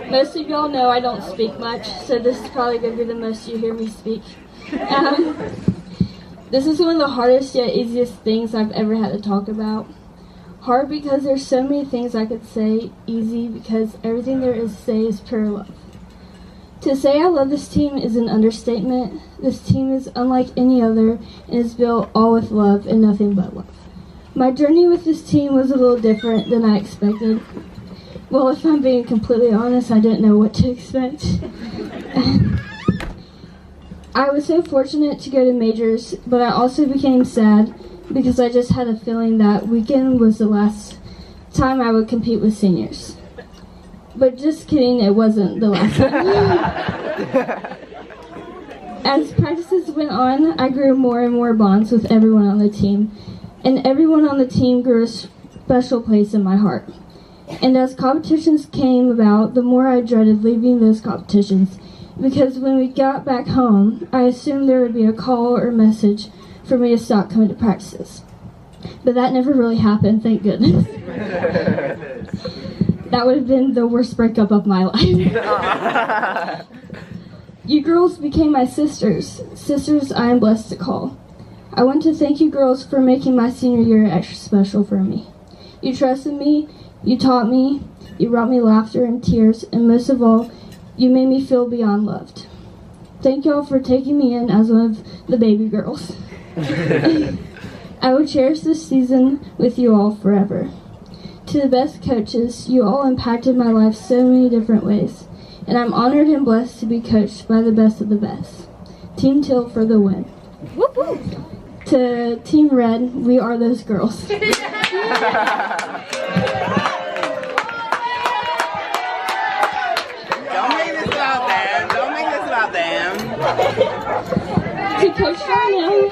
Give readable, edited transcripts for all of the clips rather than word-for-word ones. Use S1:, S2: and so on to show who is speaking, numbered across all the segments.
S1: Most of y'all know I don't speak much, so this is probably going to be the most you hear me speak. This is one of the hardest yet easiest things I've ever had to talk about. Hard because there's so many things I could say, easy because everything there is to say is pure love. To say I love this team is an understatement. This team is unlike any other and is built all with love and nothing but love. My journey with this team was a little different than I expected. Well, if I'm being completely honest, I didn't know what to expect. I was so fortunate to go to majors, but I also became sad because I just had a feeling that weekend was the last time I would compete with seniors. But just kidding, it wasn't the last time. As practices went on, I grew more and more bonds with everyone on the team, and everyone on the team grew a special place in my heart. And as competitions came about, the more I dreaded leaving those competitions, because when we got back home, I assumed there would be a call or message for me to stop coming to practices. But that never really happened, thank goodness. That would have been the worst breakup of my life. You girls became my sisters I am blessed to call. I want to thank you girls for making my senior year extra special for me. You trusted me, you taught me, you brought me laughter and tears, and most of all, you made me feel beyond loved. Thank y'all for taking me in as one of the baby girls. I will cherish this season with you all forever. To the best coaches, you all impacted my life so many different ways, and I'm honored and blessed to be coached by the best of the best. Team Teal for the win. Whoop, whoop. To Team Red, we are those girls.
S2: Don't make this about them. Don't make this about them.
S1: To Coach Darnell.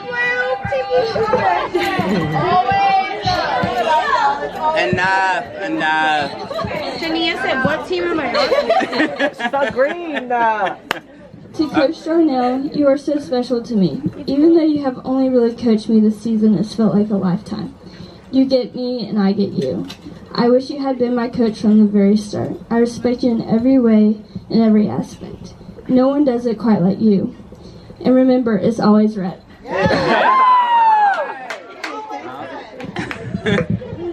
S2: Enough.
S3: Shania said, what team am I on?
S4: She's not green.
S1: To Coach Darnell, you are so special to me. Even though you have only really coached me this season, it's felt like a lifetime. You get me and I get you. I wish you had been my coach from the very start. I respect you in every way, in every aspect. No one does it quite like you. And remember, it's always red.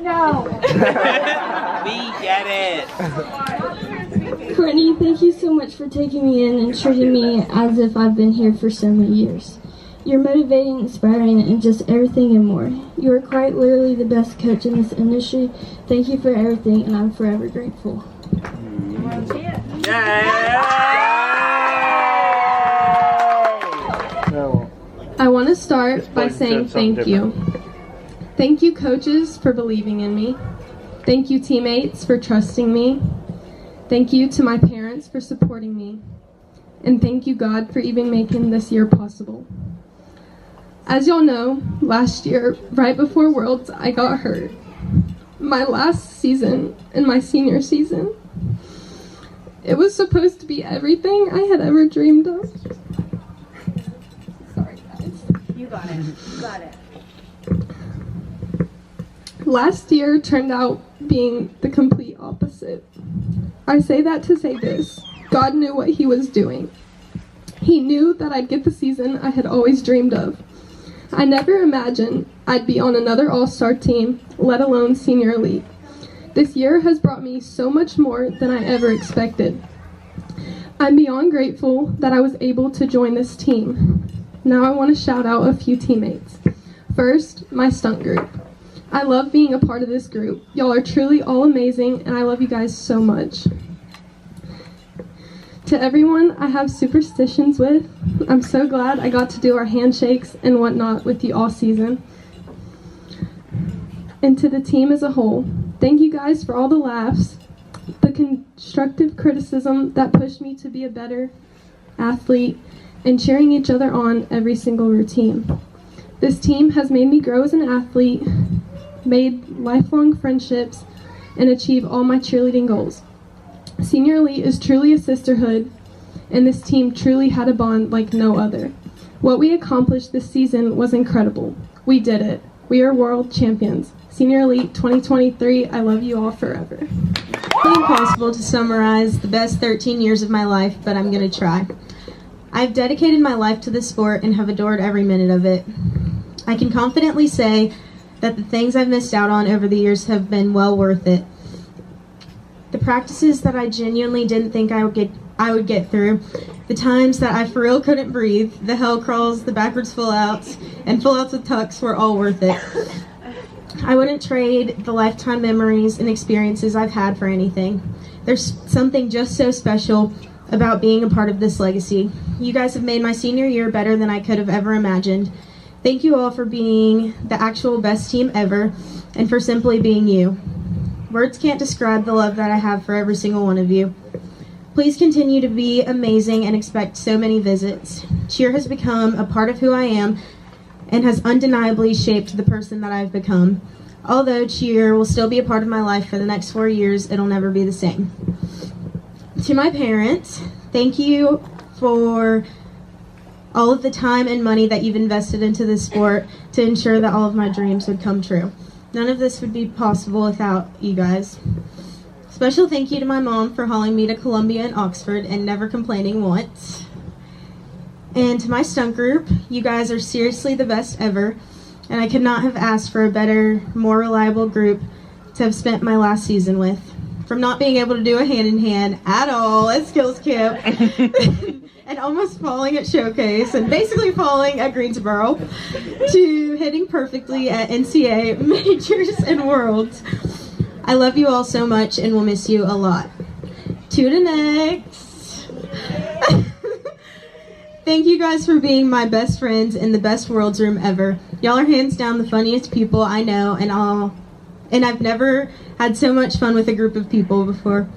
S3: No.
S2: We get it.
S1: Courtney, thank you so much for taking me in and treating me as if I've been here for so many years. You're motivating, inspiring, and just everything and more. You are quite literally the best coach in this industry. Thank you for everything, and I'm forever grateful.
S5: I want to start by saying thank you. Thank you, coaches, for believing in me. Thank you, teammates, for trusting me. Thank you to my parents for supporting me. And thank you, God, for even making this year possible. As y'all know, last year, right before Worlds, I got hurt. My last season and my senior season. It was supposed to be everything I had ever dreamed of. Sorry, guys.
S3: You got it. You got it.
S5: Last year turned out being the complete opposite. I say that to say this. God knew what he was doing. He knew that I'd get the season I had always dreamed of. I never imagined I'd be on another all-star team, let alone senior elite. This year has brought me so much more than I ever expected. I'm beyond grateful that I was able to join this team. Now I want to shout out a few teammates. First, my stunt group. I love being a part of this group. Y'all are truly all amazing, and I love you guys so much. To everyone I have superstitions with, I'm so glad I got to do our handshakes and whatnot with you all season. And to the team as a whole, thank you guys for all the laughs, the constructive criticism that pushed me to be a better athlete, and cheering each other on every single routine. This team has made me grow as an athlete, made lifelong friendships, and achieve all my cheerleading goals. Senior Elite is truly a sisterhood, and this team truly had a bond like no other. What we accomplished this season was incredible. We did it. We are world champions. Senior Elite 2023, I love you all forever.
S4: It's impossible to summarize the best 13 years of my life, but I'm going to try. I've dedicated my life to this sport and have adored every minute of it. I can confidently say that the things I've missed out on over the years have been well worth it. The practices that I genuinely didn't think I would get through, the times that I for real couldn't breathe, the hell crawls, the backwards full outs, and full outs with tucks were all worth it. I wouldn't trade the lifetime memories and experiences I've had for anything. There's something just so special about being a part of this legacy. You guys have made my senior year better than I could have ever imagined. Thank you all for being the actual best team ever and for simply being you. Words can't describe the love that I have for every single one of you. Please continue to be amazing and expect so many visits. Cheer has become a part of who I am and has undeniably shaped the person that I've become. Although cheer will still be a part of my life for the next 4 years, it'll never be the same. To my parents, thank you for all of the time and money that you've invested into this sport to ensure that all of my dreams would come true. None of this would be possible without you guys. Special thank you to my mom for hauling me to Columbia and Oxford and never complaining once. And to my stunt group, you guys are seriously the best ever, and I could not have asked for a better, more reliable group to have spent my last season with. From not being able to do a hand-in-hand at all at skills camp, and almost falling at showcase, and basically falling at Greensboro, to hitting perfectly at NCAA, majors, and worlds. I love you all so much and will miss you a lot. To the next. Thank you guys for being my best friends in the best world's room ever. Y'all are hands down the funniest people I know, and I've never had so much fun with a group of people before.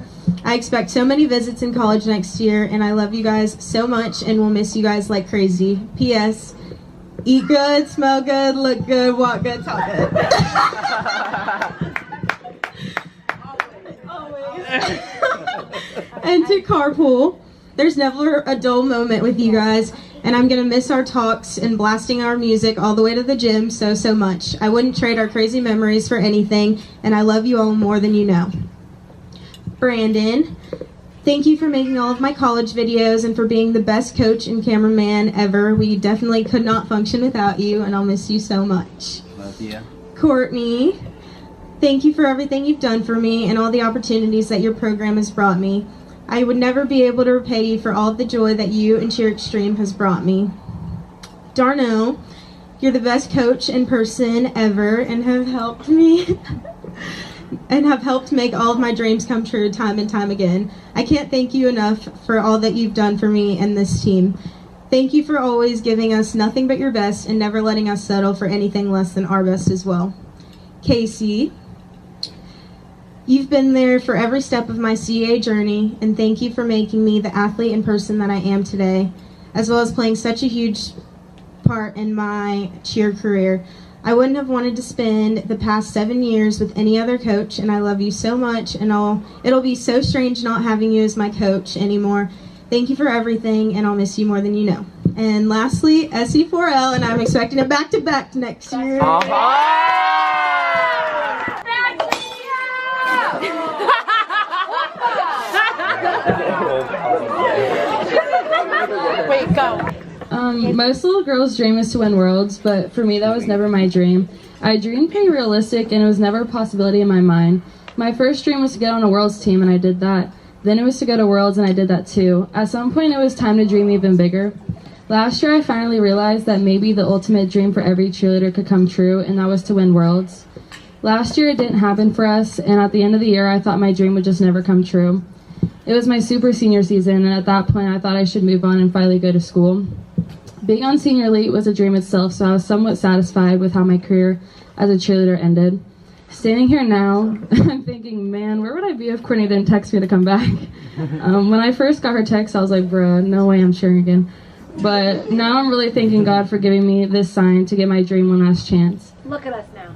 S4: I expect so many visits in college next year, and I love you guys so much and will miss you guys like crazy. P.S. Eat good, smell good, look good, walk good, talk good. And to carpool, there's never a dull moment with you guys, and I'm gonna miss our talks and blasting our music all the way to the gym so much. I wouldn't trade our crazy memories for anything, and I love you all more than you know. Brandon, thank you for making all of my college videos and for being the best coach and cameraman ever. We definitely could not function without you, and I'll miss you so much.
S2: Love you.
S4: Courtney, thank you for everything you've done for me and all the opportunities that your program has brought me. I would never be able to repay you for all of the joy that you and Cheer Extreme has brought me. Darno, you're the best coach and person ever and have helped me and have helped make all of my dreams come true time and time again. I can't thank you enough for all that you've done for me and this team. Thank you for always giving us nothing but your best and never letting us settle for anything less than our best as well. Casey, you've been there for every step of my CA journey, and thank you for making me the athlete and person that I am today, as well as playing such a huge part in my cheer career. I wouldn't have wanted to spend the past 7 years with any other coach, and I love you so much, and it'll be so strange not having you as my coach anymore. Thank you for everything, and I'll miss you more than you know. And lastly, SE4L, and I'm expecting a back-to-back next year.
S3: Wait, go.
S1: Most little girls' dream is to win worlds, but for me that was never my dream. I dreamed pretty realistic and it was never a possibility in my mind. My first dream was to get on a worlds team and I did that. Then it was to go to worlds and I did that too. At some point it was time to dream even bigger. Last year I finally realized that maybe the ultimate dream for every cheerleader could come true, and that was to win worlds. Last year it didn't happen for us, and at the end of the year I thought my dream would just never come true. It was my super senior season, and at that point I thought I should move on and finally go to school. Being on senior elite was a dream itself, so I was somewhat satisfied with how my career as a cheerleader ended. Standing here now, I'm thinking, man, where would I be if Courtney didn't text me to come back? When I first got her text, I was like, bruh, no way I'm cheering again. But now I'm really thanking God for giving me this sign to get my dream one last chance.
S3: Look at us now.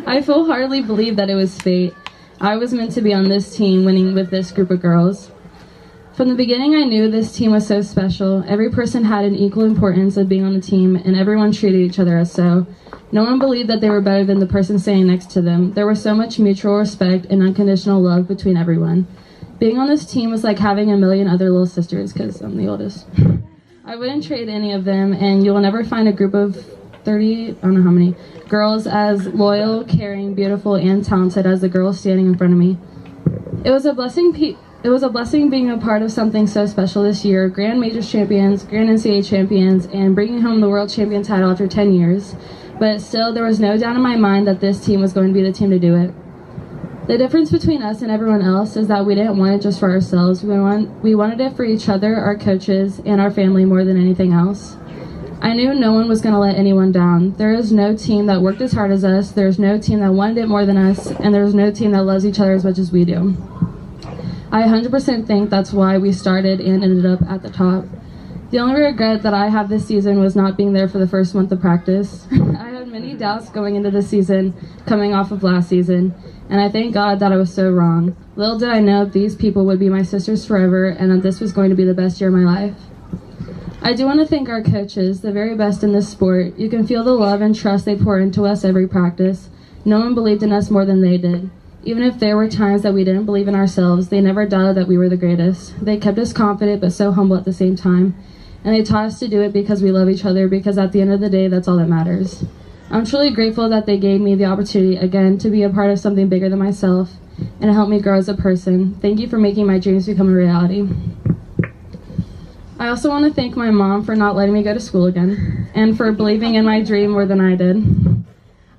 S1: I full-heartedly believe that it was fate. I was meant to be on this team winning with this group of girls.
S6: From the beginning, I knew this team was so special. Every person had an equal importance of being on the team, and everyone treated each other as so. No one believed that they were better than the person standing next to them. There was so much mutual respect and unconditional love between everyone. Being on this team was like having a million other little sisters, because I'm the oldest. I wouldn't trade any of them, and you'll never find a group of 30, I don't know how many, girls as loyal, caring, beautiful, and talented as the girls standing in front of me. It was a blessing being a part of something so special this year, Grand Majors champions, Grand NCAA champions, and bringing home the world champion title after 10 years. But still, there was no doubt in my mind that this team was going to be the team to do it. The difference between us and everyone else is that we didn't want it just for ourselves. We wanted it for each other, our coaches, and our family more than anything else. I knew no one was going to let anyone down. There is no team that worked as hard as us, there's no team that wanted it more than us, and there's no team that loves each other as much as we do. I 100% think that's why we started and ended up at the top. The only regret that I have this season was not being there for the first month of practice. I had many doubts going into this season, coming off of last season, and I thank God that I was so wrong. Little did I know these people would be my sisters forever, and that this was going to be the best year of my life. I do want to thank our coaches, the very best in this sport. You can feel the love and trust they pour into us every practice. No one believed in us more than they did. Even if there were times that we didn't believe in ourselves, they never doubted that we were the greatest. They kept us confident but so humble at the same time. And they taught us to do it because we love each other, because at the end of the day, that's all that matters. I'm truly grateful that they gave me the opportunity, again, to be a part of something bigger than myself and to help me grow as a person. Thank you for making my dreams become a reality. I also want to thank my mom for not letting me go to school again and for believing in my dream more than I did.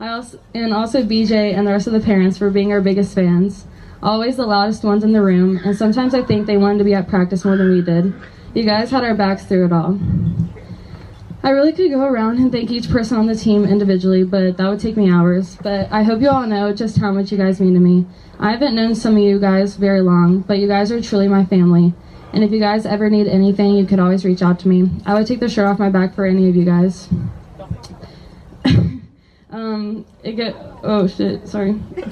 S6: Also BJ and the rest of the parents for being our biggest fans, always the loudest ones in the room, and sometimes I think they wanted to be at practice more than we did. You guys had our backs through it all. I really could go around and thank each person on the team individually, but that would take me hours. But I hope you all know just how much you guys mean to me. I haven't known some of you guys very long, but you guys are truly my family. And if you guys ever need anything, you could always reach out to me. I would take the shirt off my back for any of you guys. Oh shit, sorry. For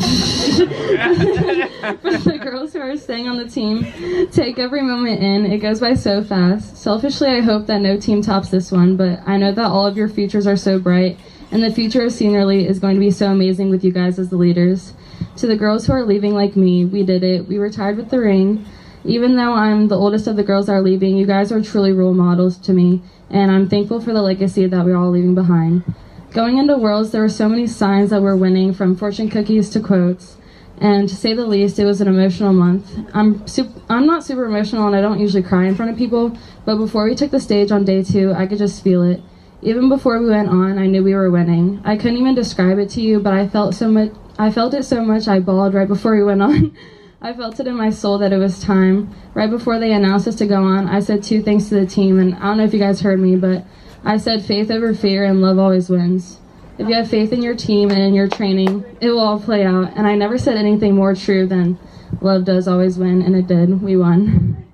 S6: the girls who are staying on the team, take every moment in. It goes by so fast. Selfishly, I hope that no team tops this one, but I know that all of your futures are so bright, and the future of Senior Elite is going to be so amazing with you guys as the leaders. To the girls who are leaving like me, we did it. We retired with the ring. Even though I'm the oldest of the girls that are leaving, you guys are truly role models to me, and I'm thankful for the legacy that we're all leaving behind. Going into Worlds, there were so many signs that we're winning, from fortune cookies to quotes, and to say the least, it was an emotional month. I'm not super emotional, and I don't usually cry in front of people, but before we took the stage on day 2, I could just feel it. Even before we went on, I knew we were winning. I couldn't even describe it to you, but I felt it so much I bawled right before we went on. I felt it in my soul that it was time. Right before they announced us to go on, I said 2 things to the team, and I don't know if you guys heard me, but I said faith over fear and love always wins. If you have faith in your team and in your training, it will all play out. And I never said anything more true than love does always win, and it did. We won.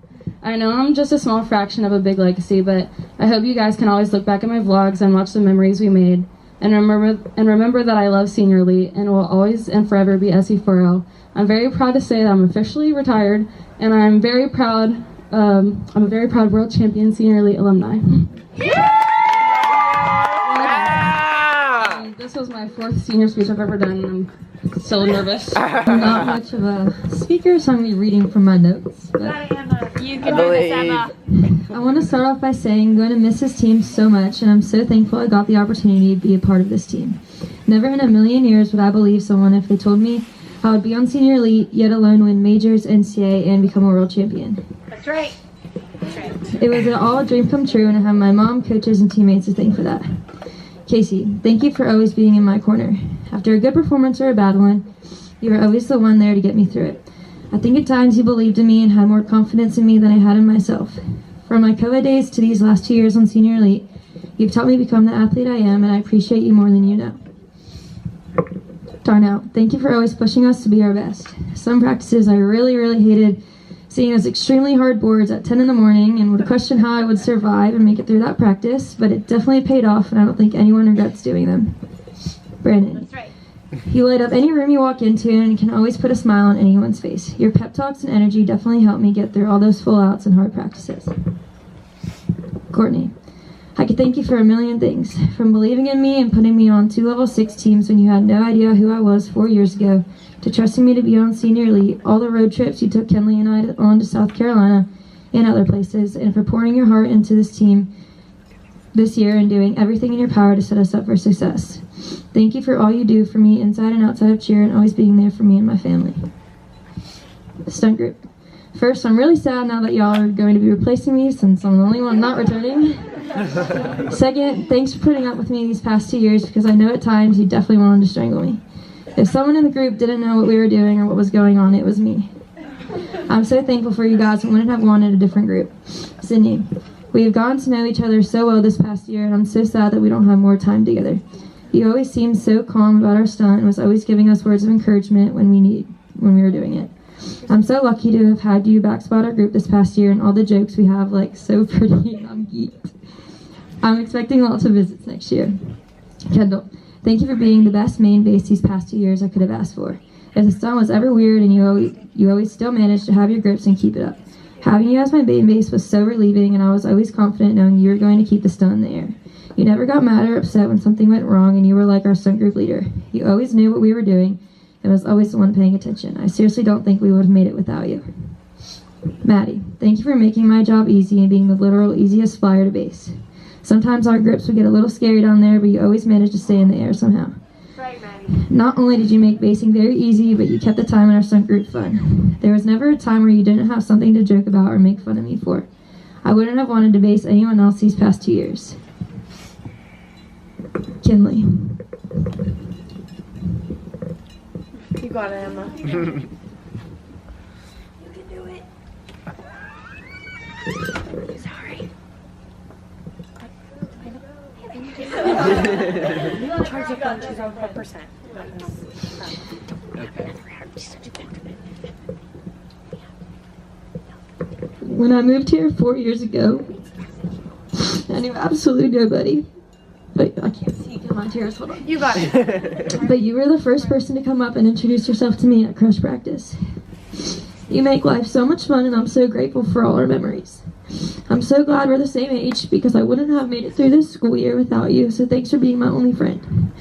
S6: I know I'm just a small fraction of a big legacy, but I hope you guys can always look back at my vlogs and watch the memories we made. And remember that I love Senior Elite and will always and forever be SE4L. I'm very proud to say that I'm officially retired, and I'm a very proud world champion Senior Elite alumni. This was my 4th senior speech I've ever done, and I'm still nervous.
S7: I'm not much of a speaker, so I'm going to be reading from my notes. But
S3: You can do this, Emma.
S7: I want to start off by saying I'm going to miss this team so much, and I'm so thankful I got the opportunity to be a part of this team. Never in a million years would I believe someone if they told me I would be on Senior Elite, yet alone win majors, NCAA, and become a world champion.
S3: That's right.
S7: It was all a dream come true, and I have my mom, coaches, and teammates to thank for that. Casey, thank you for always being in my corner. After a good performance or a bad one, you were always the one there to get me through it. I think at times you believed in me and had more confidence in me than I had in myself. From my COVID days to these last 2 years on Senior Elite, you've taught me to become the athlete I am, and I appreciate you more than you know. Darnell, thank you for always pushing us to be our best. Some practices I really hated, seeing those extremely hard boards at 10 in the morning, and would question how I would survive and make it through that practice, but it definitely paid off, and I don't think anyone regrets doing them. Brandon,
S3: That's right.
S7: You light up any room you walk into and can always put a smile on anyone's face. Your pep talks and energy definitely helped me get through all those full outs and hard practices. Courtney, I could thank you for a million things, from believing in me and putting me on 2 level 6 teams when you had no idea who I was 4 years ago, to trusting me to be on senior elite, all the road trips you took Kenley and I on to South Carolina and other places, and for pouring your heart into this team this year and doing everything in your power to set us up for success. Thank you for all you do for me inside and outside of cheer and always being there for me and my family. Stunt group. First, I'm really sad now that y'all are going to be replacing me since I'm the only one not returning. Second, thanks for putting up with me these past 2 years, because I know at times you definitely wanted to strangle me. If someone in the group didn't know what we were doing or what was going on, it was me. I'm so thankful for you guys and wouldn't have wanted a different group. Sydney, we have gotten to know each other so well this past year, and I'm so sad that we don't have more time together. You always seemed so calm about our stunt and was always giving us words of encouragement when we were doing it. I'm so lucky to have had you backspot our group this past year, and all the jokes we have, like, so pretty, and I'm geeked. I'm expecting lots of visits next year. Kendall, thank you for being the best main base these past 2 years I could have asked for. If the stunt was ever weird and you always still managed to have your grips and keep it up. Having you as my main base was so relieving, and I was always confident knowing you were going to keep the stunt in the air. You never got mad or upset when something went wrong, and you were like our stunt group leader. You always knew what we were doing and was always the one paying attention. I seriously don't think we would have made it without you. Maddie, thank you for making my job easy and being the literal easiest flyer to base. Sometimes our grips would get a little scary down there, but you always managed to stay in the air somehow.
S3: Right, Maddie.
S7: Not only did you make basing very easy, but you kept the time in our stunt group fun. There was never a time where you didn't have something to joke about or make fun of me for. I wouldn't have wanted to base anyone else these past 2 years. Kenley.
S3: You got it, Emma. You can do it. Sorry. Charge your phone, she's on 4%.
S2: Okay.
S7: When I moved here 4 years ago, I knew absolutely nobody. But I can't see because my tears, hold on.
S3: You got it.
S7: But you were the first person to come up and introduce yourself to me at crush practice. You make life so much fun, and I'm so grateful for all our memories. I'm so glad we're the same age, because I wouldn't have made it through this school year without you, so thanks for being my only friend.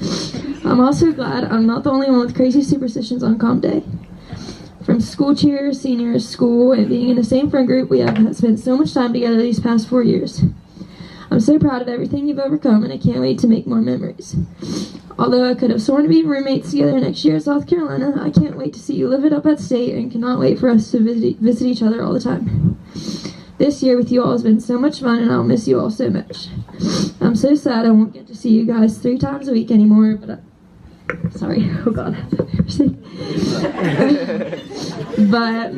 S7: I'm also glad I'm not the only one with crazy superstitions on comp day. From school cheer, seniors, school, and being in the same friend group, we have spent so much time together these past 4 years. I'm so proud of everything you've overcome, and I can't wait to make more memories. Although I could have sworn to be roommates together next year in South Carolina, I can't wait to see you live it up at State and cannot wait for us to visit each other all the time. This year with you all has been so much fun, and I'll miss you all so much. I'm so sad I won't get to see you guys 3 times a week anymore, but sorry, oh god, that's embarrassing. But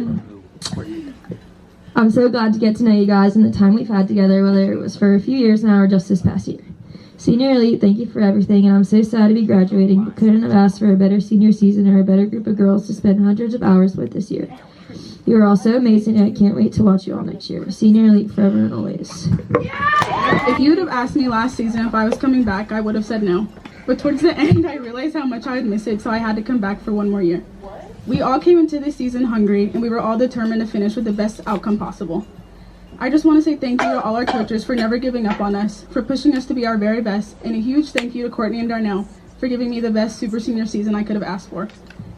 S7: I'm so glad to get to know you guys and the time we've had together, whether it was for a few years now or just this past year. Senior Elite, thank you for everything, and I'm so sad to be graduating, but couldn't have asked for a better senior season or a better group of girls to spend hundreds of hours with this year. You are all so amazing, and I can't wait to watch you all next year. Senior Elite forever and always.
S8: If you would have asked me last season if I was coming back, I would have said no. But towards the end, I realized how much I would miss it, so I had to come back for 1 more year. We all came into this season hungry, and we were all determined to finish with the best outcome possible. I just want to say thank you to all our coaches for never giving up on us, for pushing us to be our very best, and a huge thank you to Courtney and Darnell for giving me the best super senior season I could have asked for.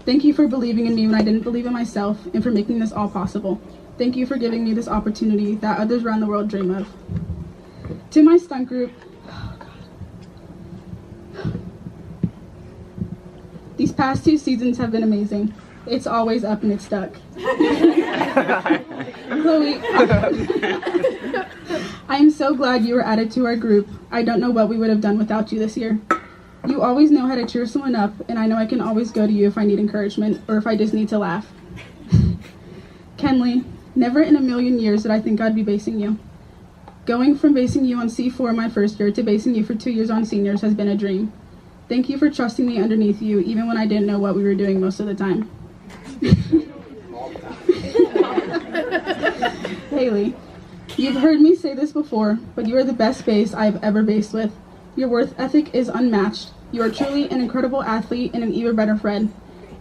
S8: Thank you for believing in me when I didn't believe in myself, and for making this all possible. Thank you for giving me this opportunity that others around the world dream of. To my stunt group, these past 2 seasons have been amazing. It's always up and it's stuck. Chloe, I am so glad you were added to our group. I don't know what we would have done without you this year. You always know how to cheer someone up, and I know I can always go to you if I need encouragement or if I just need to laugh. Kenley, never in a million years did I think I'd be basing you. Going from basing you on C4 my first year to basing you for 2 years on seniors has been a dream. Thank you for trusting me underneath you, even when I didn't know what we were doing most of the time. Haley, you've heard me say this before, but you are the best base I have ever based with. Your work ethic is unmatched, You are truly an incredible athlete and an even better friend.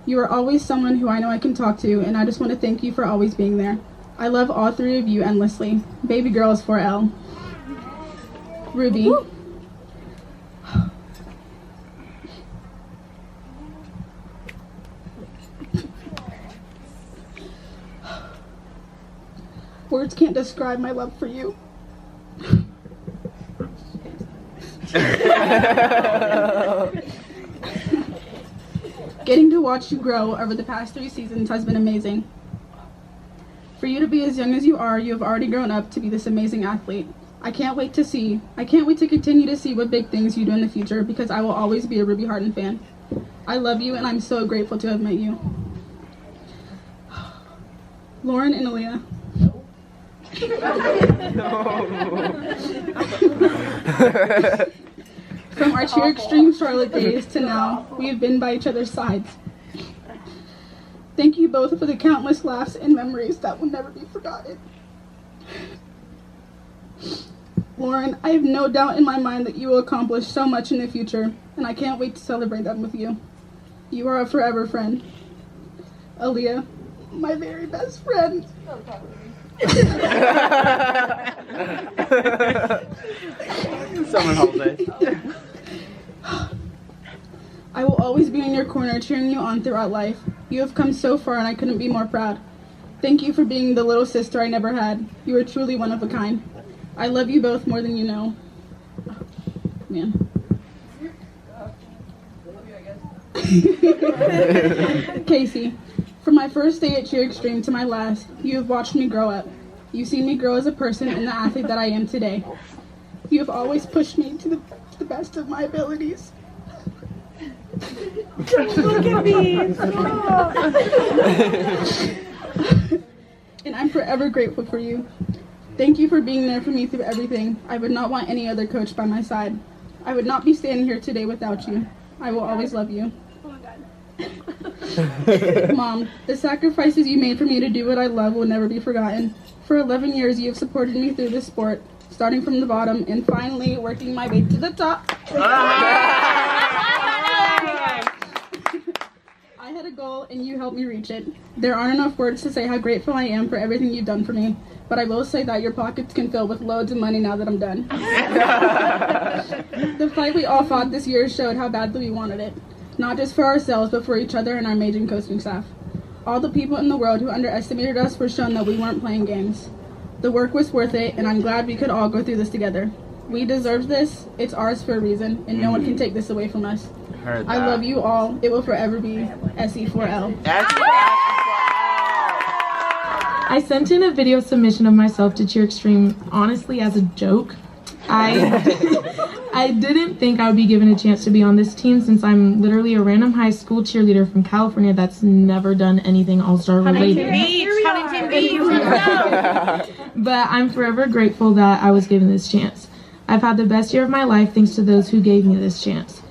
S8: You are always someone who I know I can talk to, and I just want to thank you for always being there. I love all three of you endlessly. Baby girl is 4L. Ruby. Woo. Words can't describe my love for you. Getting to watch you grow over the past 3 seasons has been amazing. For you to be as young as you have already grown up to be this amazing athlete. I can't wait to continue to see what big things you do in the future, because I will always be a Ruby Harden fan. I love you, and I'm so grateful to have met you. Lauren and Aaliyah. From our Cheer Extreme Charlotte days to now, we have been by each other's sides. Thank you both for the countless laughs and memories that will never be forgotten. Lauren, I have no doubt in my mind that you will accomplish so much in the future, and I can't wait to celebrate that with you. You are a forever friend. Aaliyah, my very best friend.
S2: Someone hold it.
S8: I will always be in your corner cheering you on throughout life. You have come so far, and I couldn't be more proud. Thank you for being the little sister I never had. You are truly one of a kind. I love you both more than you know. Man. Casey, from my first day at Cheer Extreme to my last, you have watched me grow up. You've seen me grow as a person and the athlete that I am today. You have always pushed me to the best of my abilities. Look at me. And I'm forever grateful for you. Thank you for being there for me through everything. I would not want any other coach by my side. I would not be standing here today without you. I will always love you. Mom, the sacrifices you made for me to do what I love will never be forgotten. For 11 years, you have supported me through this sport, starting from the bottom and finally working my way to the top. I had a goal and you helped me reach it. There aren't enough words to say how grateful I am for everything you've done for me, but I will say that your pockets can fill with loads of money now that I'm done. The fight we all fought this year showed how badly we wanted it, not just for ourselves, but for each other and our amazing coaching staff. All the people in the world who underestimated us were shown that we weren't playing games. The work was worth it, and I'm glad we could all go through this together. We deserve this, it's ours for a reason, and no one can take this away from us. I love you all. It will forever be SE4L.
S9: I sent in a video submission of myself to Cheer Extreme, honestly, as a joke. I didn't think I would be given a chance to be on this team, since I'm literally a random high school cheerleader from California that's never done anything all-star related.
S3: Huntington Beach.
S9: But I'm forever grateful that I was given this chance. I've had the best year of my life thanks to those who gave me this chance.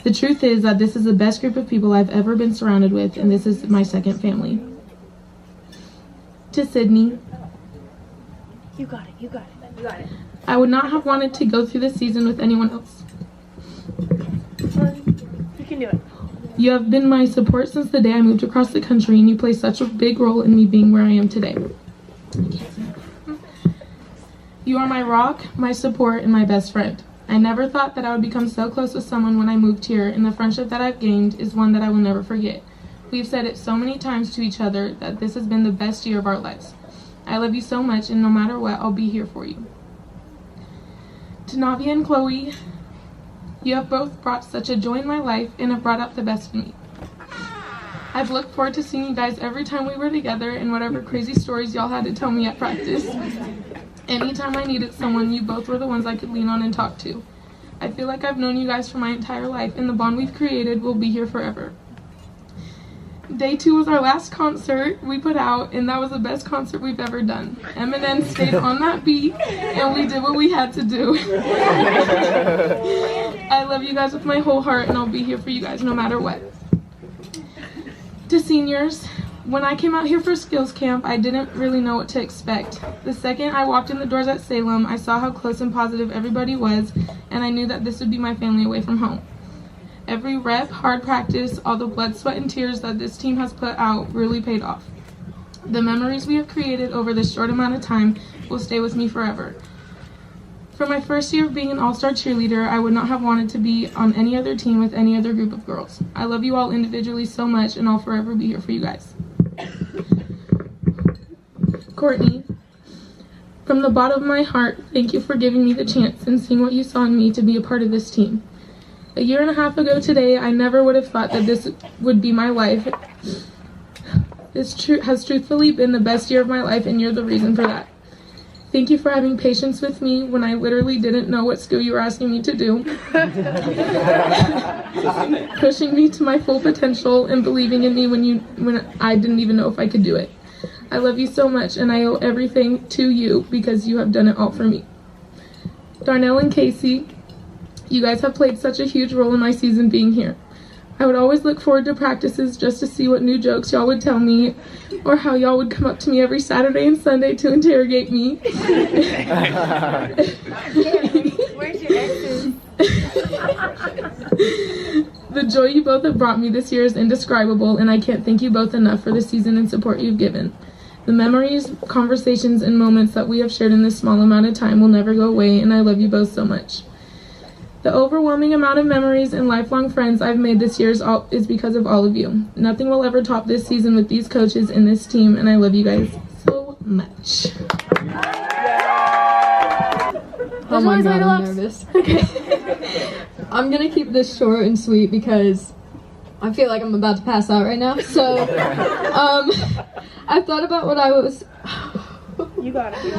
S9: The truth is that this is the best group of people I've ever been surrounded with, and this is my second family. To Sydney.
S3: You got it. You got it. You got it.
S9: I would not have wanted to go through this season with anyone else.
S3: You can do it.
S9: You have been my support since the day I moved across the country, and you play such a big role in me being where I am today. You are my rock, my support, and my best friend. I never thought that I would become so close with someone when I moved here, and the friendship that I've gained is one that I will never forget. We've said it so many times to each other that this has been the best year of our lives. I love you so much, and no matter what, I'll be here for you. To Navia and Chloe, you have both brought such a joy in my life and have brought out the best in me. I've looked forward to seeing you guys every time we were together and whatever crazy stories y'all had to tell me at practice. Anytime I needed someone, you both were the ones I could lean on and talk to. I feel like I've known you guys for my entire life, and the bond we've created will be here forever. Day 2 was our last concert we put out, and that was the best concert we've ever done. Eminem stayed on that beat, and we did what we had to do. I love you guys with my whole heart, and I'll be here for you guys no matter what. To seniors, when I came out here for skills camp, I didn't really know what to expect. The second I walked in the doors at Salem, I saw how close and positive everybody was, and I knew that this would be my family away from home. Every rep, hard practice, all the blood, sweat, and tears that this team has put out really paid off. The memories we have created over this short amount of time will stay with me forever. For my first year of being an all-star cheerleader, I would not have wanted to be on any other team with any other group of girls. I love you all individually so much, and I'll forever be here for you guys. Courtney, from the bottom of my heart, thank you for giving me the chance and seeing what you saw in me to be a part of this team. A year and a half ago today, I never would have thought that this would be my life. This has truthfully been the best year of my life, and you're the reason for that. Thank you for having patience with me when I literally didn't know what school you were asking me to do. Pushing me to my full potential and believing in me when I didn't even know if I could do it. I love you so much, and I owe everything to you because you have done it all for me. Darnell and Casey, you guys have played such a huge role in my season being here. I would always look forward to practices just to see what new jokes y'all would tell me, or how y'all would come up to me every Saturday and Sunday to interrogate me.
S3: Where's your exes?
S9: The joy you both have brought me this year is indescribable, and I can't thank you both enough for the season and support you've given. The memories, conversations, and moments that we have shared in this small amount of time will never go away, and I love you both so much. The overwhelming amount of memories and lifelong friends I've made this year is because of all of you. Nothing will ever top this season with these coaches and this team, and I love you guys so much.
S7: Oh my god, I'm nervous. Okay. I'm gonna keep this short and sweet because I feel like I'm about to pass out right now. So, I thought about what I was...
S3: You got it.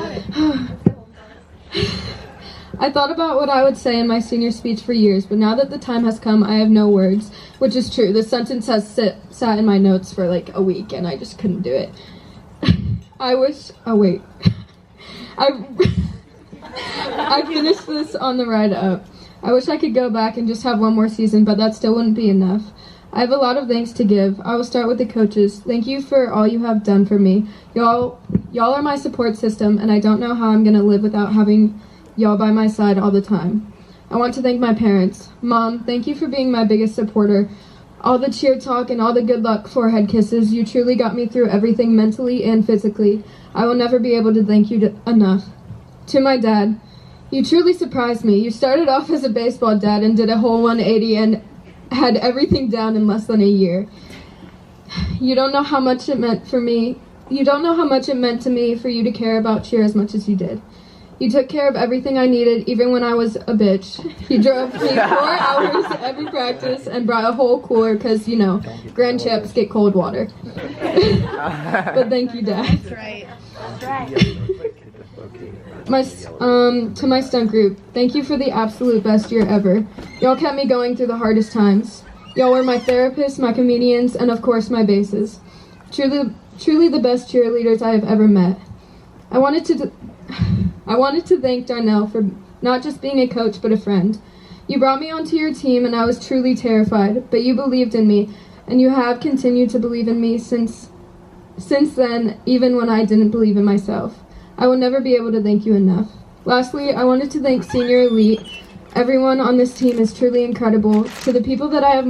S7: I thought about what I would say in my senior speech for years, but now that the time has come, I have no words, which is true. The sentence has sat in my notes for like a week, and I just couldn't do it. I finished this on the ride up. I wish I could go back and just have one more season, but that still wouldn't be enough. I have a lot of thanks to give. I will start with the coaches. Thank you for all you have done for me. Y'all are my support system, and I don't know how I'm going to live without having y'all by my side all the time. I want to thank my parents. Mom, thank you for being my biggest supporter. All the cheer talk and all the good luck forehead kisses, you truly got me through everything mentally and physically. I will never be able to thank you enough. To my dad, you truly surprised me. You started off as a baseball dad and did a whole 180 and had everything down in less than a year. You don't know how much it meant for me. You don't know how much it meant to me for you to care about cheer as much as you did. You took care of everything I needed, even when I was a bitch. You drove me 4 hours every practice and brought a whole cooler because, you know, grand champs get cold water. But thank you, Dad.
S3: That's right. That's right.
S7: To my stunt group, thank you for the absolute best year ever. Y'all kept me going through the hardest times. Y'all were my therapists, my comedians, and of course my bases. Truly the best cheerleaders I have ever met. I wanted to thank Darnell for not just being a coach, but a friend. You brought me onto your team, and I was truly terrified, but you believed in me, and you have continued to believe in me since then, even when I didn't believe in myself. I will never be able to thank you enough. Lastly, I wanted to thank Senior Elite. Everyone on this team is truly incredible. To the people that have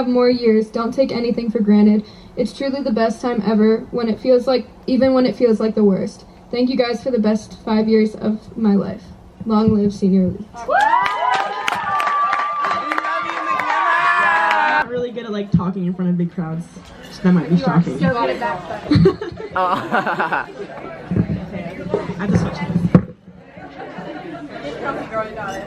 S7: more years, don't take anything for granted. It's truly the best time ever, even when it feels like the worst. Thank you guys for the best 5 years of my life. Long live Senior Elite.
S10: I'm really good at like talking in front of big crowds. So that might be shocking.
S3: You got it back.
S10: I have to switch this.
S3: Girl, you got it.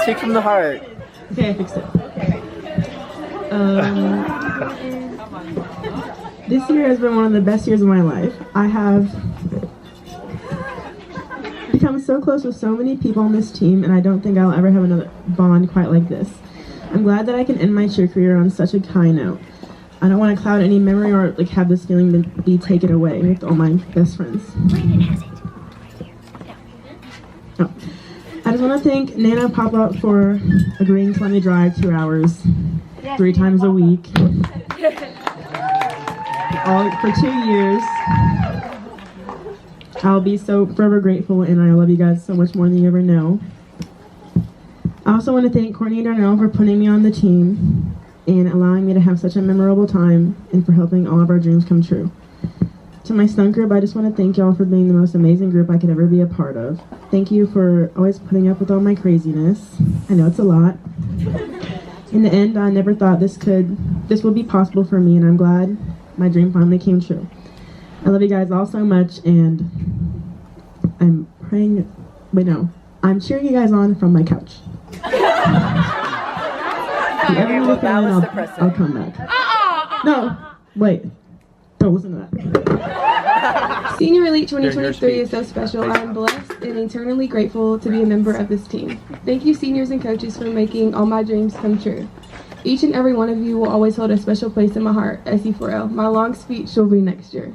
S2: Speak from the heart.
S10: Okay, I fixed it. This year has been one of the best years of my life. I have become so close with so many people on this team, and I don't think I'll ever have another bond quite like this. I'm glad that I can end my cheer career on such a high note. I don't want to cloud any memory or like have this feeling to be taken away with all my best friends. Oh. I just want to thank Nana Pop-Up for agreeing to let me drive 2 hours, 3 times a week, all for 2 years. I'll be so forever grateful, and I love you guys so much more than you ever know. I also want to thank Courtney and Darnell for putting me on the team and allowing me to have such a memorable time and for helping all of our dreams come true. To my stunt group, I just want to thank y'all for being the most amazing group I could ever be a part of. Thank you for always putting up with all my craziness. I know it's a lot. In the end, I never thought this would be possible for me, and I'm glad my dream finally came true. I love you guys all so much, and I'm cheering you guys on from my couch.
S2: Okay, well, that was depressing.
S10: I'll come back. No, wait. Don't listen to that.
S5: Senior Elite 2023 is so special. I am blessed and eternally grateful to be a member of this team. Thank you, seniors and coaches, for making all my dreams come true. Each and every one of you will always hold a special place in my heart, SE4L. My long speech will be next year.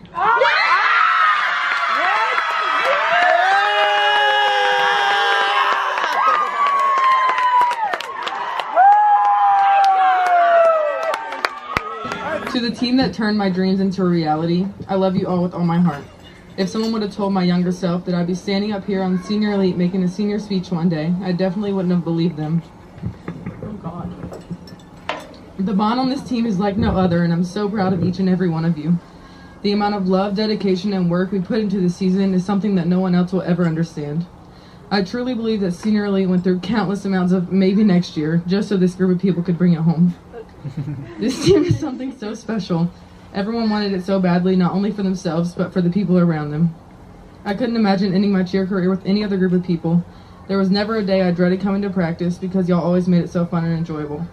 S11: To the team that turned my dreams into a reality, I love you all with all my heart. If someone would have told my younger self that I'd be standing up here on Senior Elite making a senior speech one day, I definitely wouldn't have believed them. Oh God. The bond on this team is like no other, and I'm so proud of each and every one of you. The amount of love, dedication, and work we put into this season is something that no one else will ever understand. I truly believe that Senior Elite went through countless amounts of maybe next year, just so this group of people could bring it home. This team is something so special. Everyone wanted it so badly, not only for themselves, but for the people around them. I couldn't imagine ending my cheer career with any other group of people. There was never a day I dreaded coming to practice because y'all always made it so fun and enjoyable.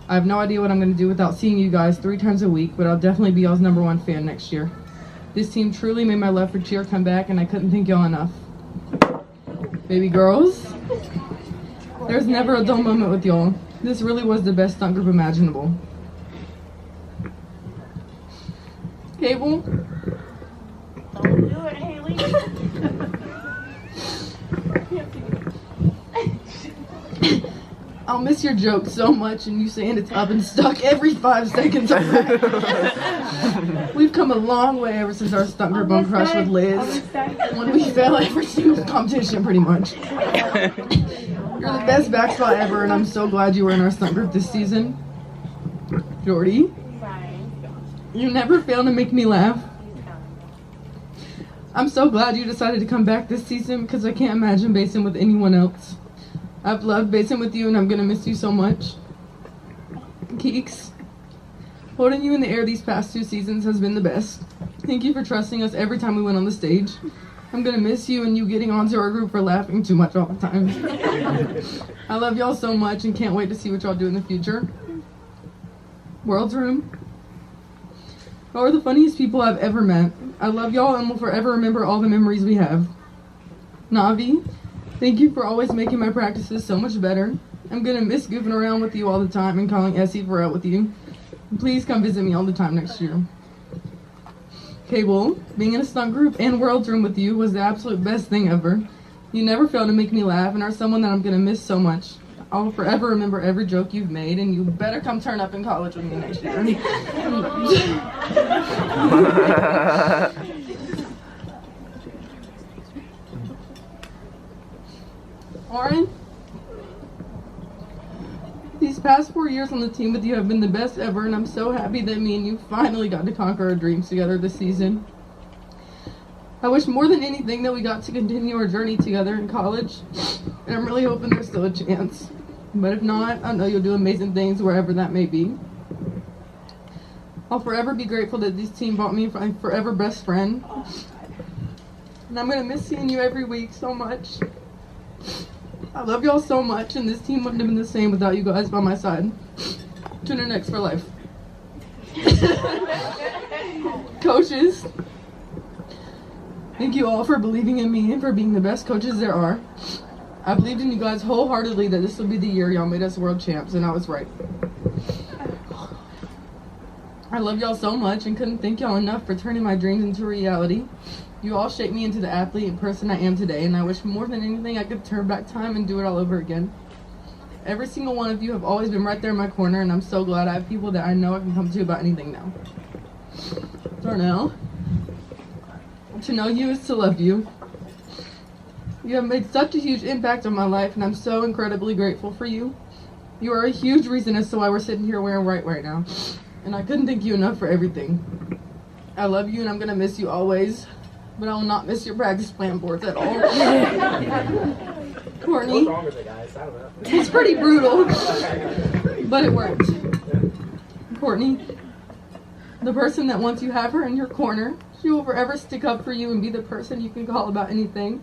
S11: I have no idea what I'm going to do without seeing you guys 3 times a week, but I'll definitely be y'all's #1 fan next year. This team truly made my love for cheer come back, and I couldn't thank y'all enough. Baby girls, there's never a dull moment with y'all. This really was the best stunt group imaginable. Cable?
S3: Don't do it, Haley.
S11: I'll miss your jokes so much, and you saying it's up and stuck every 5 seconds. We've come a long way ever since our stunt group on Crush with Liz, when we fail every single competition pretty much. You're the best back spot ever, and I'm so glad you were in our stunt group this season. Jordy, you never fail to make me laugh. I'm so glad you decided to come back this season because I can't imagine basing with anyone else. I've loved basing with you, and I'm gonna miss you so much. Keeks, holding you in the air these past 2 seasons has been the best. Thank you for trusting us every time we went on the stage. I'm gonna miss you and you getting onto our group for laughing too much all the time. I love y'all so much and can't wait to see what y'all do in the future. World's Room, y'all are the funniest people I've ever met. I love y'all and will forever remember all the memories we have. Navi, thank you for always making my practices so much better. I'm gonna miss goofing around with you all the time and calling SE4L with you. Please come visit me all the time next year. Cable, being in a stunt group and World's Room with you was the absolute best thing ever. You never fail to make me laugh and are someone that I'm gonna miss so much. I'll forever remember every joke you've made, and you better come turn up in college with me next year. Lauren, these past 4 years on the team with you have been the best ever, and I'm so happy that me and you finally got to conquer our dreams together this season. I wish more than anything that we got to continue our journey together in college, and I'm really hoping there's still a chance. But if not, I know you'll do amazing things wherever that may be. I'll forever be grateful that this team brought me my forever best friend. And I'm gonna miss seeing you every week so much. I love y'all so much, and this team wouldn't have been the same without you guys by my side. Tune in next for life. Coaches, thank you all for believing in me and for being the best coaches there are. I believed in you guys wholeheartedly that this would be the year y'all made us world champs, and I was right. I love y'all so much and couldn't thank y'all enough for turning my dreams into reality. You all shaped me into the athlete and person I am today, and I wish more than anything I could turn back time and do it all over again. Every single one of you have always been right there in my corner, and I'm so glad I have people that I know I can come to about anything now. Darnell, to know you is to love you. You have made such a huge impact on my life, and I'm so incredibly grateful for you. You are a huge reason as to why we're sitting here wearing white right now, and I couldn't thank you enough for everything. I love you, and I'm gonna miss you always, but I will not miss your practice plan boards at all. Courtney, what's wrong with it, guys? I don't know. It's pretty brutal, but it worked. Courtney, the person that once you have her in your corner, she will forever stick up for you and be the person you can call about anything.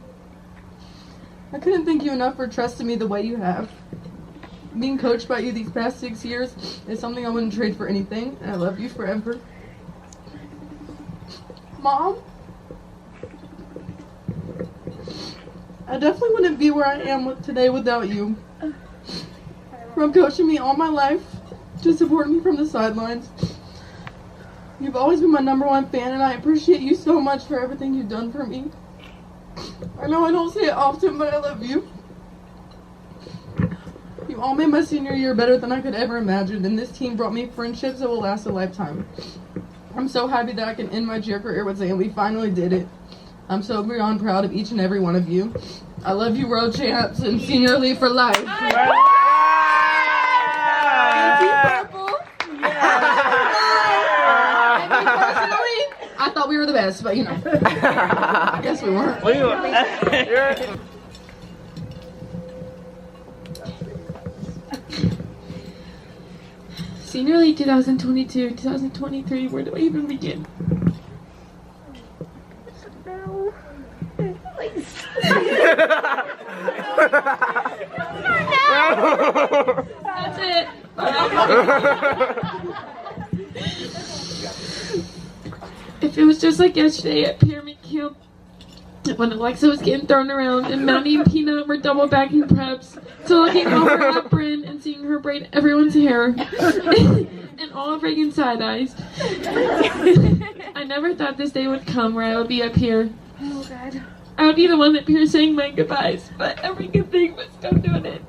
S11: I couldn't thank you enough for trusting me the way you have. Being coached by you these past 6 years is something I wouldn't trade for anything, and I love you forever. Mom? I definitely wouldn't be where I am today without you. From coaching me all my life to supporting me from the sidelines. You've always been my #1 fan, and I appreciate you so much for everything you've done for me. I know I don't say it often, but I love you. You all made my senior year better than I could ever imagine, and this team brought me friendships that will last a lifetime. I'm so happy that I can end my cheer career with saying we finally did it. I'm so beyond proud of each and every one of you. I love you, world champs, and senior elite for life. Team Purple. And me personally, I thought we were the best, but you know, I guess we weren't.
S9: Senior League 2022, 2023, where do I even begin? That's it. It feels just like yesterday at Pyramid Camp when Alexa was getting thrown around and Maddie and Peanut were double backing preps to looking over at Bryn and seeing her braid everyone's hair and all of Reagan's side eyes. I never thought this day would come where I would be up here.
S3: Oh, God.
S9: I would be the one up here saying my goodbyes, but every good thing was come to an end.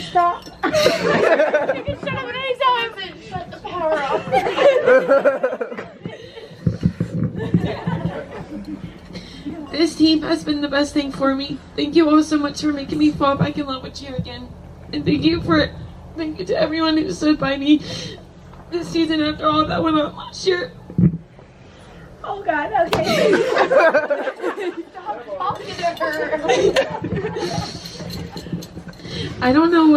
S3: Stop. You can shut up at any time. Shut the power off.
S9: This team has been the best thing for me. Thank you all so much for making me fall back in love with you again. And thank you to everyone who stood by me this season after all that went on last year.
S3: Oh, God, okay. Stop talking to her.
S9: I don't know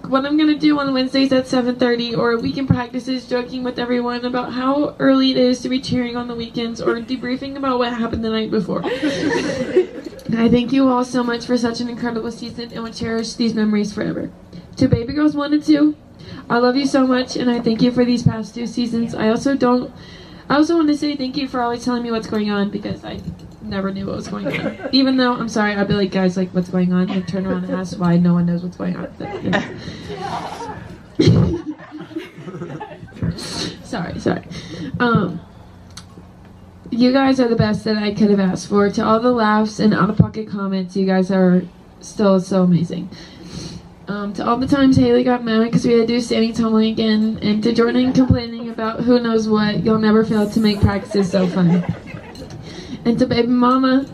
S9: what I'm gonna do on Wednesdays at 7:30 or weekend practices, joking with everyone about how early it is to be cheering on the weekends or debriefing about what happened the night before. I thank you all so much for such an incredible season and will cherish these memories forever. To Baby Girls 1 and 2, I love you so much and I thank you for these past 2 seasons. I also want to say thank you for always telling me what's going on because I never knew what was going on. Even though, I'm sorry, I'd be like, guys, like, what's going on? And turn around and ask why no one knows what's going on. But, you know. Sorry. You guys are the best that I could have asked for. To all the laughs and out-of-pocket comments, you guys are still so amazing. To all the times Haley got mad because we had to do standing tumbling again, and to Jordan complaining about who knows what, you'll never fail to make practices so fun. And to baby mama,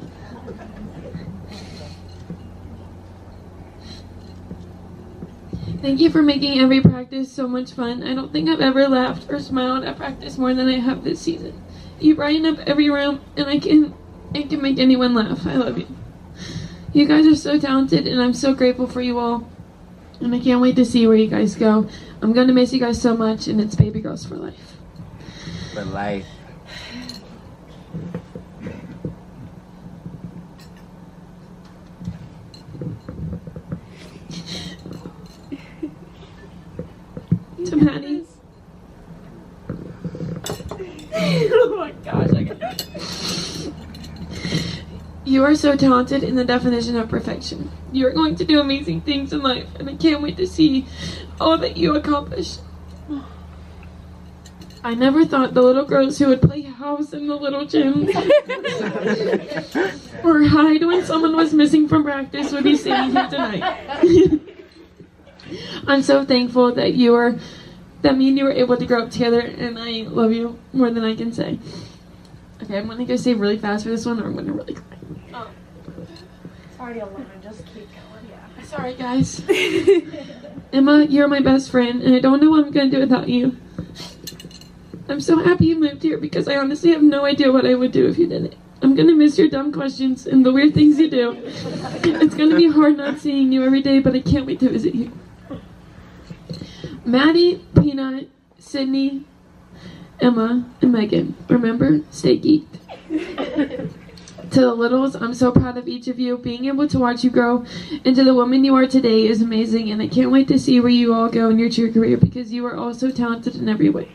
S9: thank you for making every practice so much fun. I don't think I've ever laughed or smiled at practice more than I have this season. You brighten up every room, and it can make anyone laugh. I love you. You guys are so talented, and I'm so grateful for you all. And I can't wait to see where you guys go. I'm going to miss you guys so much, and it's Baby Girls for life.
S2: For life.
S9: To Maddie. Oh my gosh, you are so talented in the definition of perfection. You are going to do amazing things in life, and I can't wait to see all that you accomplish. I never thought the little girls who would play house in the little gym or hide when someone was missing from practice would be sitting here tonight. I'm so thankful that me and you were able to grow up together, and I love you more than I can say.
S5: Okay, I'm gonna go save really fast for this one, or I'm gonna really cry.
S3: Oh. It's already 11. Just keep going. Yeah.
S5: Sorry, guys. Emma, you're my best friend, and I don't know what I'm gonna do without you. I'm so happy you moved here because I honestly have no idea what I would do if you didn't. I'm gonna miss your dumb questions and the weird things you do. It's gonna be hard not seeing you every day, but I can't wait to visit you. Maddie, Peanut, Sydney, Emma, and Megan, remember, stay geeked. To the littles, I'm so proud of each of you. Being able to watch you grow into the woman you are today is amazing, and I can't wait to see where you all go in your cheer career because you are all so talented in every way.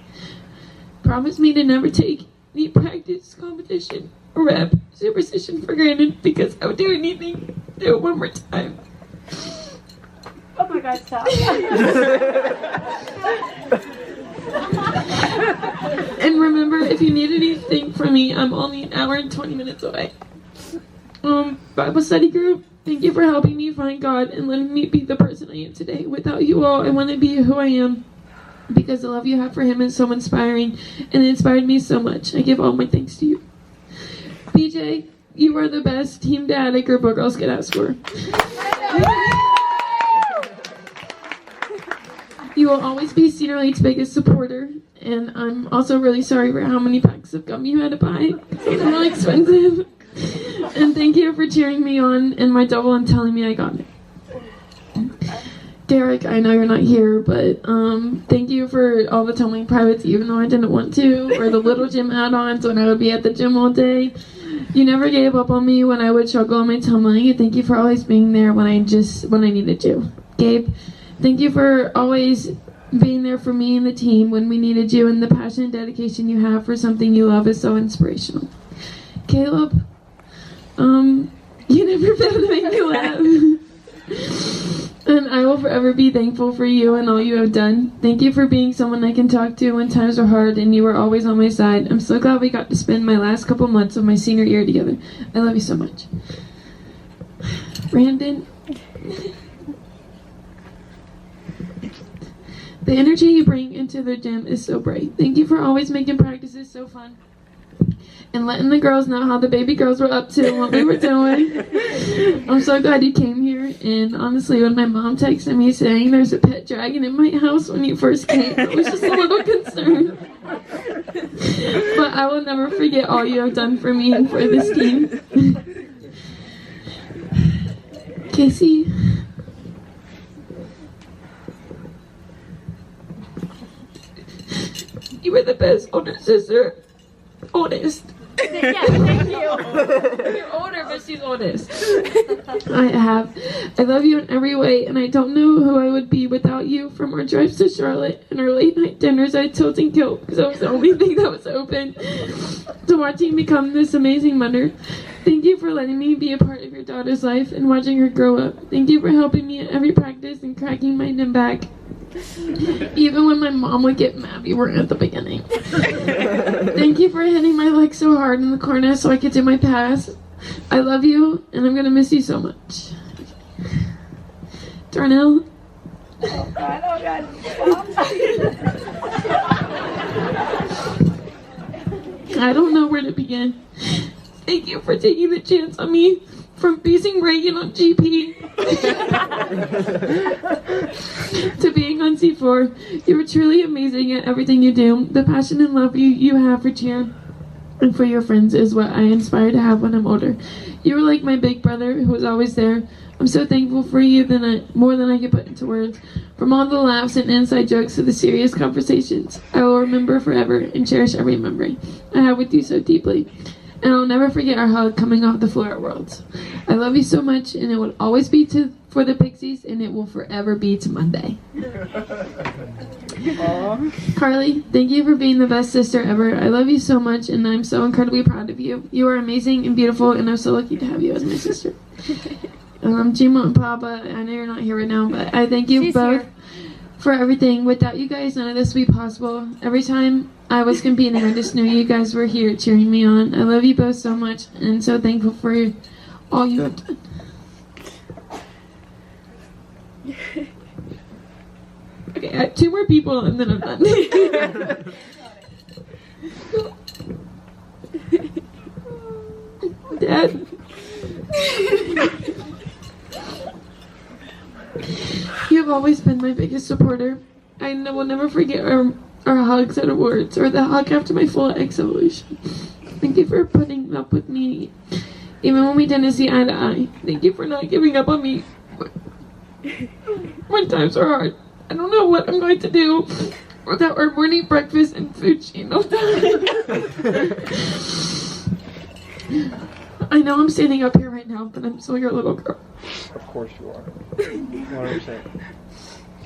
S5: Promise me to never take any practice, competition, or rep, superstition for granted because I would do anything to do it one more time.
S3: Oh my God, stop.
S5: And remember, if you need anything from me, I'm only an hour and 20 minutes away. Bible study group, thank you for helping me find God and letting me be the person I am today. Without you all, I wouldn't be who I am because the love you have for him is so inspiring and it inspired me so much. I give all my thanks to you. BJ, you are the best team dad a group of girls could ask for. You will always be Senior Elite's biggest supporter, and I'm also really sorry for how many packs of gum you had to buy. It's really expensive. And thank you for cheering me on in my double and telling me I got it. Derek, I know you're not here, but thank you for all the tumbling privates, even though I didn't want to, or the little gym add-ons when I would be at the gym all day. You never gave up on me when I would struggle on my tumbling, and thank you for always being there when I needed you. Gabe, thank you for always being there for me and the team when we needed you, and the passion and dedication you have for something you love is so inspirational. Caleb, you never fail to make me laugh. And I will forever be thankful for you and all you have done. Thank you for being someone I can talk to when times are hard, and you were always on my side. I'm so glad we got to spend my last couple months of my senior year together. I love you so much. Brandon, the energy you bring into the gym is so bright. Thank you for always making practices so fun and letting the girls know how the baby girls were up to and what we were doing. I'm so glad you came here, and honestly, when my mom texted me saying there's a pet dragon in my house when you first came, I was just a little concerned. But I will never forget all you have done for me and for this team. Casey, you were the best older sister. Oldest.
S3: Yeah, thank you.
S5: You're older, but she's oldest. I love you in every way, and I don't know who I would be without you. From our drives to Charlotte and our late night dinners at Tilting Kilt, because that was the only thing that was open, to watching become this amazing mother. Thank you for letting me be a part of your daughter's life and watching her grow up. Thank you for helping me at every practice and cracking my knee back. Even when my mom would get mad, we weren't at the beginning. Thank you for hitting my leg so hard in the corner so I could do my pass. I love you, and I'm gonna miss you so much. Darnell.
S3: Oh God.
S5: I don't know where to begin. Thank you for taking the chance on me, from facing Reagan on GP to being on C4. You are truly amazing at everything you do. The passion and love you have for cheer and for your friends is what I aspire to have when I'm older. You were like my big brother who was always there. I'm so thankful for you more than I can put into words. From all the laughs and inside jokes to the serious conversations, I will remember forever and cherish every memory I have with you so deeply. And I'll never forget our hug coming off the floor at Worlds. I love you so much, and it will always be for the Pixies, and it will forever be to Monday. Carly, thank you for being the best sister ever. I love you so much, and I'm so incredibly proud of you. You are amazing and beautiful, and I'm so lucky to have you as my sister. Gima and Papa, I know you're not here right now, but I thank you both for everything. Without you guys, none of this would be possible. Every time I was competing, I just knew you guys were here cheering me on. I love you both so much, and so thankful for all you have done. Okay, I have 2 more people, and then I'm done. Dad. You have always been my biggest supporter. I will never forget our hugs at awards or the hug after my full X evolution. Thank you for putting up with me even when we didn't see eye to eye. Thank you for not giving up on me when times are hard. I don't know what I'm going to do without our morning breakfast and food chain. I know I'm standing up here right now, but I'm still your little girl.
S12: Of course you are. 100%.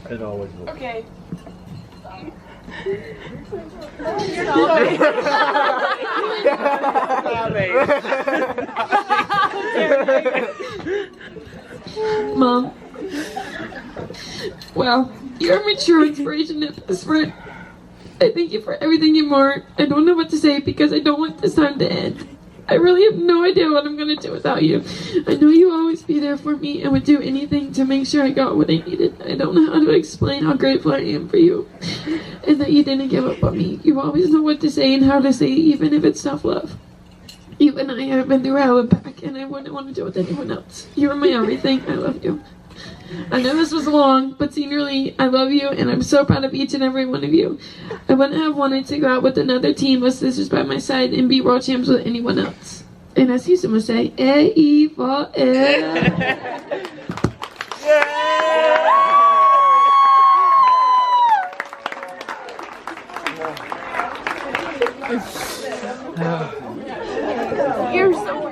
S12: It always will.
S9: Okay.
S5: Mom. Wow, you're a mature inspiration and best friend. I thank you for everything and more. I don't know what to say because I don't want this time to end. I really have no idea what I'm going to do without you. I know you always be there for me and would do anything to make sure I got what I needed. I don't know how to explain how grateful I am for you and that you didn't give up on me. You always know what to say and how to say it, even if it's tough love. You and I have been through hell and back, and I wouldn't want to do it with anyone else. You are my everything. I love you. I know this was long, but seniorly, I love you, and I'm so proud of each and every one of you. I wouldn't have wanted to go out with another team with sisters by my side and be world champs with anyone else. And as Houston would say, Eva.
S3: You're so